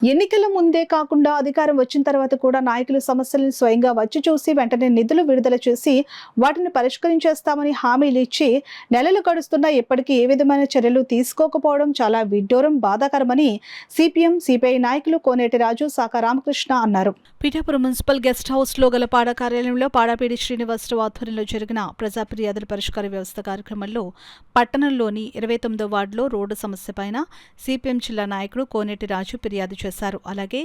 ఎన్నికల ముందే కాకుండా అధికారం వచ్చిన తర్వాత కూడా నాయకులు సమస్యలను స్వయంగా వచ్చి చూసి వెంటనే నిధులు విడుదల చేసి వాటిని పరిష్కరించేస్తామని హామీలు ఇచ్చి నెలలు గడుస్తున్నా ఇప్పటికీ ఏ విధమైన చర్యలు తీసుకోకపోవడం చాలా విడ్డూరం, బాధాకరమని సిపిఎం సిపిఐ నాయకులు కోనేటి రాజు, సాక రామకృష్ణ అన్నారు. పిఠాపురం మున్సిపల్ గెస్ట్ హౌస్ లో గల పాడా కార్యాలయంలో పాడాపేడి శ్రీనివాసరావు ఆధ్వర్యంలో జరిగిన ప్రజా ఫిర్యాదుల పరిష్కార వ్యవస్థ కార్యక్రమంలో పట్టణంలోని 29వ వార్డులో రోడ్డు సమస్యపైన సిపిఎం జిల్లా నాయకుడు కోనేటి రాజు ఫిర్యాదు చేశారు. అలాగే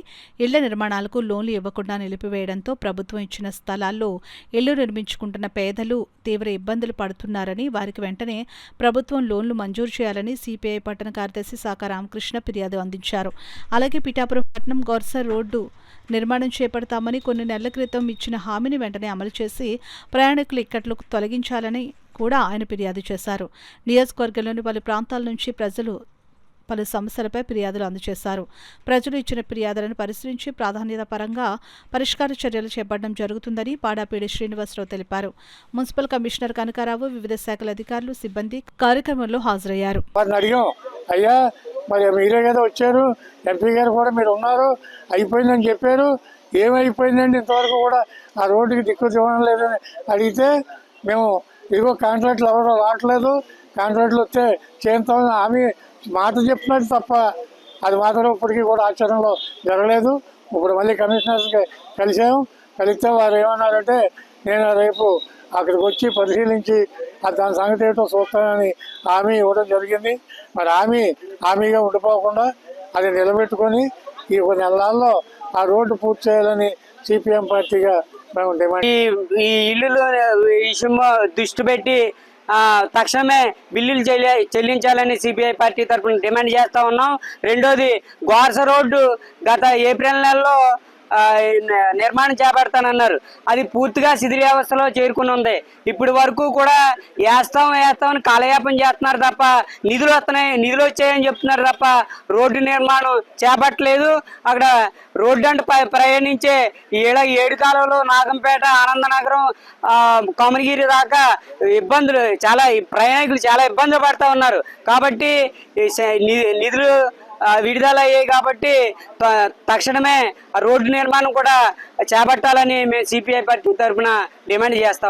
ఇళ్ల నిర్మాణాలకు లోన్లు ఇవ్వకుండా నిలిపివేయడంతో ప్రభుత్వం ఇచ్చిన స్థలాల్లో ఇళ్లు నిర్మించుకుంటున్న పేదలు తీవ్ర ఇబ్బందులు పడుతున్నారని, వారికి వెంటనే ప్రభుత్వం లోన్లు మంజూరు చేయాలని సిపిఐ పట్టణ కార్యదర్శి సాక రామకృష్ణ ఫిర్యాదు అందించారు. అలాగే పిఠాపురం పట్టణం గొర్స రోడ్డు నిర్మాణం చేపడతామని కొన్ని నెలల క్రితం ఇచ్చిన హామీని వెంటనే అమలు చేసి ప్రయాణికుల ఇక్కట్లు తొలగించాలని కూడా ఆయన ఫిర్యాదు చేశారు. నియోజకవర్గంలోని పలు ప్రాంతాల నుంచి ప్రజలు పలు సమస్యలపై ఫిర్యాదులు అందజేశారు. ప్రజలు ఇచ్చిన ఫిర్యాదులను పరిశీలించి ప్రాధాన్యత పరంగా పరిష్కార చర్యలు చేపట్టడం జరుగుతుందని పాడాపేడి శ్రీనివాసరావు తెలిపారు. మున్సిపల్ కమిషనర్ కనకారావు, వివిధ శాఖల అధికారులు, సిబ్బంది కార్యక్రమంలో హాజరయ్యారు. మరి మీరే కదా వచ్చారు, ఎంపీ గారు కూడా మీరు ఉన్నారు, అయిపోయిందని చెప్పారు. ఏమైపోయిందండి? ఇంతవరకు కూడా ఆ రోడ్డుకి దిక్కు ఇవ్వడం లేదని అడిగితే మేము ఇదిగో కాంట్రాక్ట్లు ఎవరో రావట్లేదు, కాంట్రాక్ట్లు వస్తే చేస్తామని హామీ మాట చెప్తున్నారు తప్ప అది మాత్రం ఇప్పటికీ కూడా ఆచరణలో జరగలేదు. ఇప్పుడు మళ్ళీ కమిషనర్స్కి కలిస్తే వారు ఏమన్నారంటే నేను రేపు అక్కడికి వచ్చి పరిశీలించి దాని సంగతి ఏంటో చూస్తానని హామీ ఇవ్వడం జరిగింది. మరి హామీగా ఉండిపోకుండా అది నిలబెట్టుకొని ఈ కొన్ని నెలల్లో ఆ రోడ్డు పూర్తి చేయాలని సిపిఎం పార్టీగా మేము డిమాండ్. ఈ ఇల్లు విషయంలో దృష్టి పెట్టి తక్షణమే బిల్లులు చెల్లించాలని సిపిఐ పార్టీ తరఫున డిమాండ్ చేస్తా ఉన్నాం. రెండోది, గోర్స రోడ్డు గత ఏప్రిల్ నెలలో నిర్మాణం చేపడతానన్నారు. అది పూర్తిగా శిథిలావస్థలో చేరుకుని ఉంది. ఇప్పటి వరకు కూడా వేస్తామని కాలయాపన చేస్తున్నారు తప్ప నిధులు వచ్చాయని చెప్తున్నారు తప్ప రోడ్డు నిర్మాణం చేపట్టలేదు. అక్కడ రోడ్డు అంటే ప్రయాణించే 7 కాలంలో నాగంపేట, ఆనందనగరం, కొమరగిరి దాకా ప్రయాణికులు చాలా ఇబ్బందులు పడుతూ ఉన్నారు. కాబట్టి నిధులు విడుదల అయ్యాయి కాబట్టి తక్షణమే రోడ్డు నిర్మాణం కూడా చేపట్టాలని మేము సిపిఐ పార్టీ తరఫున డిమాండ్ చేస్తాం.